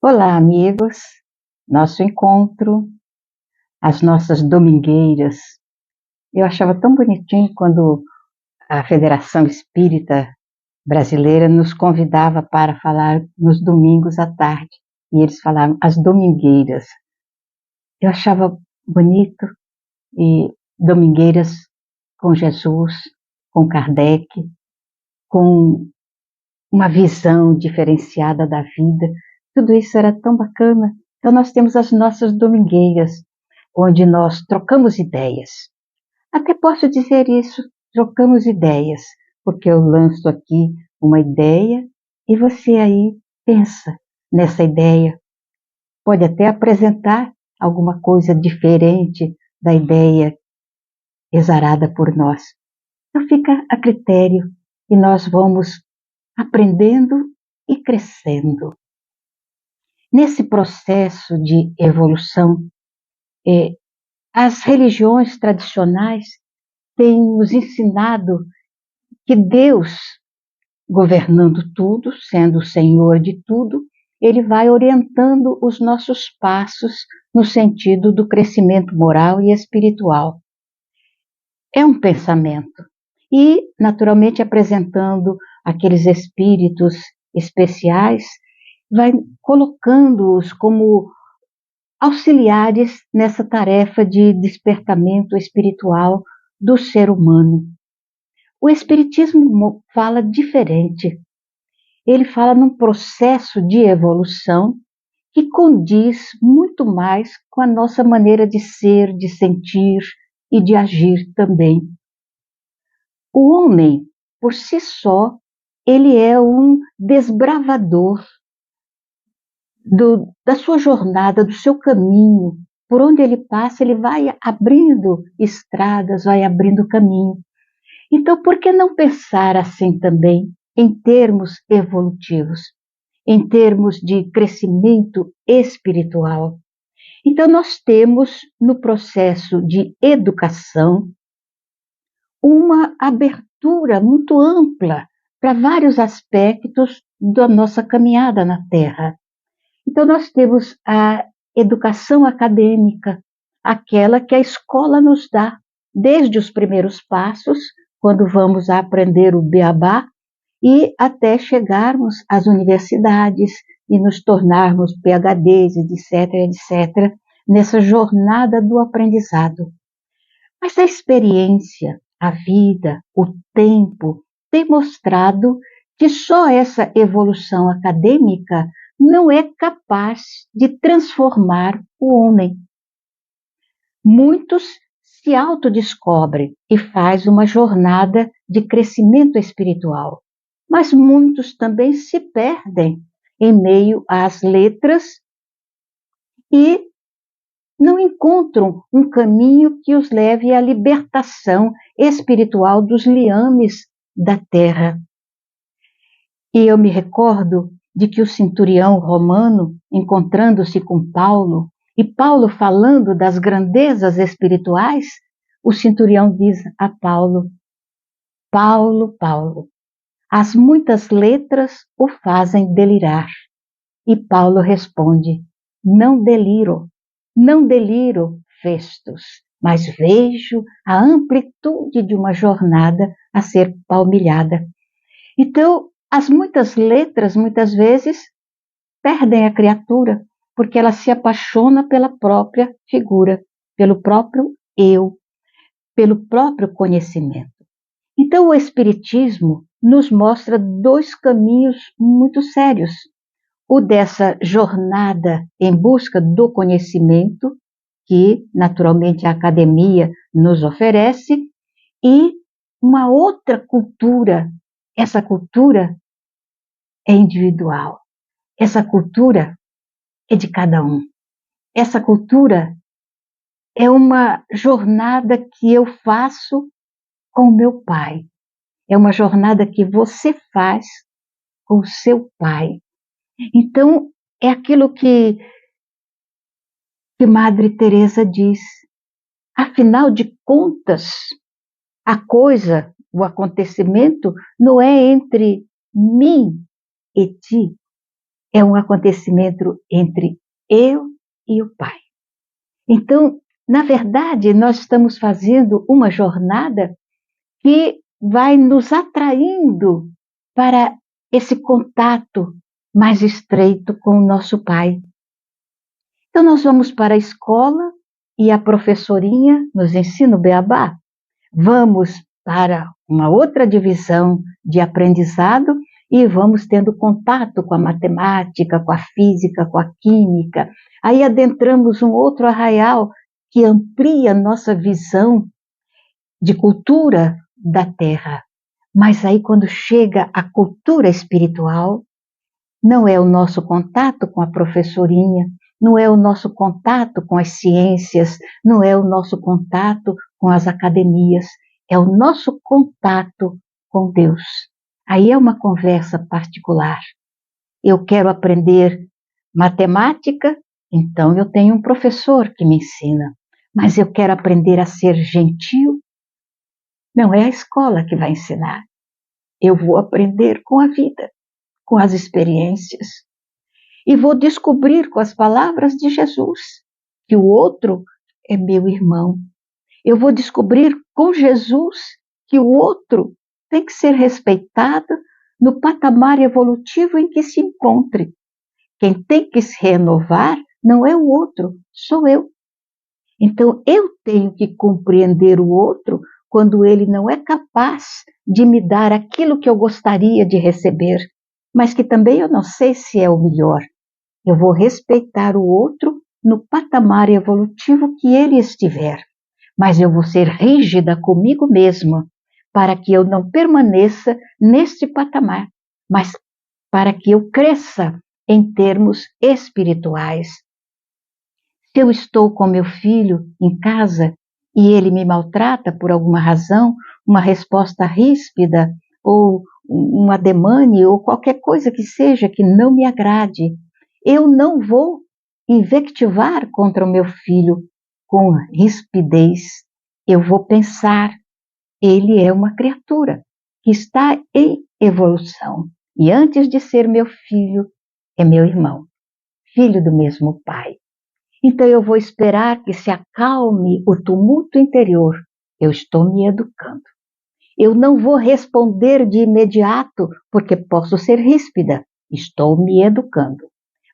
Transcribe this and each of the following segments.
Olá, amigos. Nosso encontro, as nossas domingueiras. Eu achava tão bonitinho quando a Federação Espírita Brasileira nos convidava para falar nos domingos à tarde. E eles falavam as domingueiras. Eu achava bonito, e domingueiras com Jesus, com Kardec, com uma visão diferenciada da vida. Tudo isso era tão bacana. Então, nós temos as nossas domingueiras, onde nós trocamos ideias. Até posso dizer isso, trocamos ideias, porque eu lanço aqui uma ideia e você aí pensa nessa ideia. Pode até apresentar alguma coisa diferente da ideia exarada por nós. Então, fica a critério e nós vamos aprendendo e crescendo. Nesse processo de evolução, as religiões tradicionais têm nos ensinado que Deus, governando tudo, sendo o Senhor de tudo, ele vai orientando os nossos passos no sentido do crescimento moral e espiritual. É um pensamento. E, naturalmente, apresentando aqueles espíritos especiais, vai colocando-os como auxiliares nessa tarefa de despertamento espiritual do ser humano. O Espiritismo fala diferente. Ele fala num processo de evolução que condiz muito mais com a nossa maneira de ser, de sentir e de agir também. O homem, por si só, ele é um desbravador da sua jornada, do seu caminho. Por onde ele passa, ele vai abrindo estradas, vai abrindo caminho. Então, por que não pensar assim também, em termos evolutivos, em termos de crescimento espiritual? Então, nós temos no processo de educação uma abertura muito ampla para vários aspectos da nossa caminhada na Terra. Então, nós temos a educação acadêmica, aquela que a escola nos dá, desde os primeiros passos, quando vamos a aprender o beabá, e até chegarmos às universidades e nos tornarmos PhDs, etc., etc., nessa jornada do aprendizado. Mas a experiência, a vida, o tempo, tem mostrado que só essa evolução acadêmica não é capaz de transformar o homem. Muitos se autodescobrem e fazem uma jornada de crescimento espiritual, mas muitos também se perdem em meio às letras e não encontram um caminho que os leve à libertação espiritual dos liames da terra. E eu me recordo de que o centurião romano, encontrando-se com Paulo, e Paulo falando das grandezas espirituais, o centurião diz a Paulo: Paulo, Paulo, as muitas letras o fazem delirar. E Paulo responde: não deliro, não deliro, Festus, mas vejo a amplitude de uma jornada a ser palmilhada. Então, as muitas letras, muitas vezes, perdem a criatura, porque ela se apaixona pela própria figura, pelo próprio eu, pelo próprio conhecimento. Então, o Espiritismo nos mostra dois caminhos muito sérios. O dessa jornada em busca do conhecimento, que naturalmente a academia nos oferece, e uma outra cultura. Essa cultura é individual. Essa cultura é de cada um. Essa cultura é uma jornada que eu faço com o meu pai. É uma jornada que você faz com o seu pai. Então, é aquilo que Madre Teresa diz. Afinal de contas, a coisa, o acontecimento, não é entre mim e ti, é um acontecimento entre eu e o Pai. Então, na verdade, nós estamos fazendo uma jornada que vai nos atraindo para esse contato mais estreito com o nosso Pai. Então, nós vamos para a escola e a professorinha nos ensina o beabá. Vamos para uma outra divisão de aprendizado e vamos tendo contato com a matemática, com a física, com a química. Aí adentramos um outro arraial que amplia nossa visão de cultura da Terra. Mas aí, quando chega a cultura espiritual, não é o nosso contato com a professorinha, não é o nosso contato com as ciências, não é o nosso contato com as academias, é o nosso contato com Deus. Aí é uma conversa particular. Eu quero aprender matemática, então eu tenho um professor que me ensina. Mas eu quero aprender a ser gentil, não é a escola que vai ensinar. Eu vou aprender com a vida, com as experiências. E vou descobrir com as palavras de Jesus que o outro é meu irmão. Eu vou descobrir com Jesus que o outro tem que ser respeitado no patamar evolutivo em que se encontre. Quem tem que se renovar não é o outro, sou eu. Então eu tenho que compreender o outro quando ele não é capaz de me dar aquilo que eu gostaria de receber, mas que também eu não sei se é o melhor. Eu vou respeitar o outro no patamar evolutivo que ele estiver, mas eu vou ser rígida comigo mesma para que eu não permaneça neste patamar, mas para que eu cresça em termos espirituais. Se eu estou com meu filho em casa e ele me maltrata por alguma razão, uma resposta ríspida ou um ademane ou qualquer coisa que seja que não me agrade, eu não vou invectivar contra o meu filho com rispidez. Eu vou pensar, ele é uma criatura que está em evolução. E antes de ser meu filho, é meu irmão, filho do mesmo pai. Então eu vou esperar que se acalme o tumulto interior. Eu estou me educando. Eu não vou responder de imediato, porque posso ser ríspida. Estou me educando.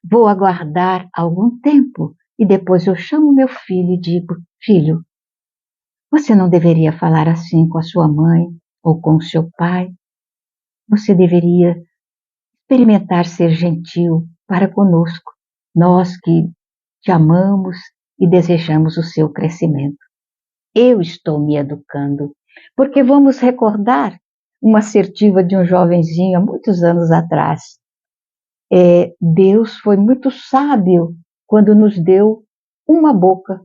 Vou aguardar algum tempo e depois eu chamo meu filho e digo: filho, você não deveria falar assim com a sua mãe ou com o seu pai. Você deveria experimentar ser gentil para conosco, nós que te amamos e desejamos o seu crescimento. Eu estou me educando, porque vamos recordar uma assertiva de um jovenzinho há muitos anos atrás. Deus foi muito sábio quando nos deu uma boca.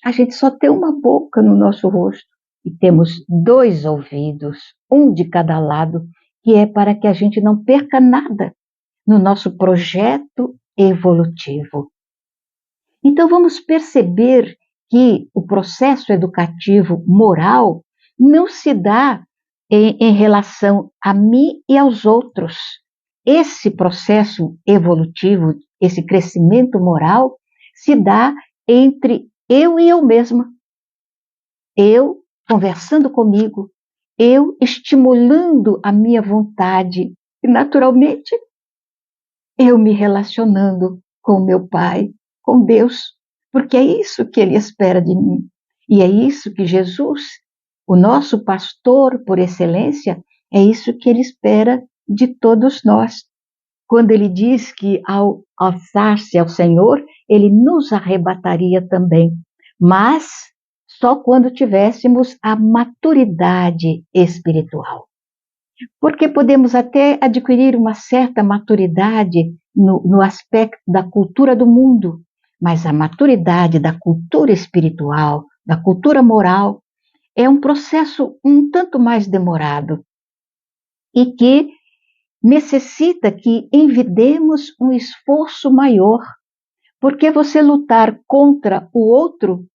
A gente só tem uma boca no nosso rosto e temos 2 ouvidos, um de cada lado, que é para que a gente não perca nada no nosso projeto evolutivo. Então vamos perceber que o processo educativo moral não se dá em relação a mim e aos outros. Esse processo evolutivo, esse crescimento moral, se dá entre eu e eu mesma. Eu conversando comigo, eu estimulando a minha vontade e, naturalmente, eu me relacionando com o meu Pai, com Deus, porque é isso que Ele espera de mim. E é isso que Jesus, o nosso pastor por excelência, é isso que Ele espera de todos nós. Quando Ele diz que ao alçar-se ao Senhor, Ele nos arrebataria também, mas só quando tivéssemos a maturidade espiritual. Porque podemos até adquirir uma certa maturidade no aspecto da cultura do mundo, mas a maturidade da cultura espiritual, da cultura moral, é um processo um tanto mais demorado e que necessita que envidemos um esforço maior, porque você lutar contra o outro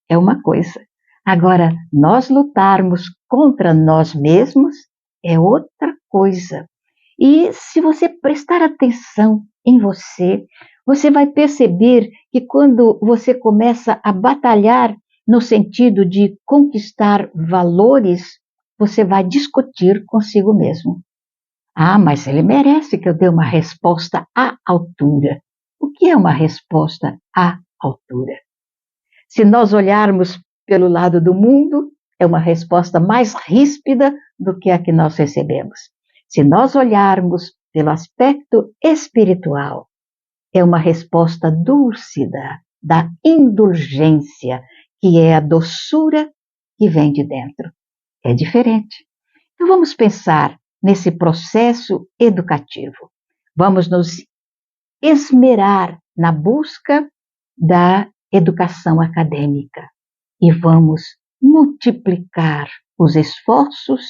é uma coisa. Agora, nós lutarmos contra nós mesmos é outra coisa. E se você prestar atenção em você, você vai perceber que quando você começa a batalhar no sentido de conquistar valores, você vai discutir consigo mesmo. Ah, mas ele merece que eu dê uma resposta à altura. O que é uma resposta à altura? Se nós olharmos pelo lado do mundo, é uma resposta mais ríspida do que a que nós recebemos. Se nós olharmos pelo aspecto espiritual, é uma resposta dúlcida, da indulgência, que é a doçura que vem de dentro. É diferente. Então vamos pensar nesse processo educativo. Vamos nos esmerar na busca da educação acadêmica e vamos multiplicar os esforços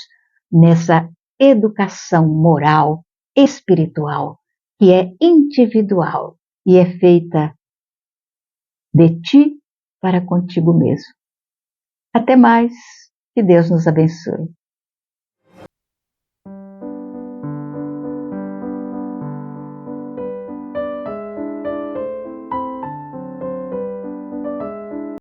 nessa educação moral, espiritual, que é individual e é feita de ti para contigo mesmo. Até mais, que Deus nos abençoe.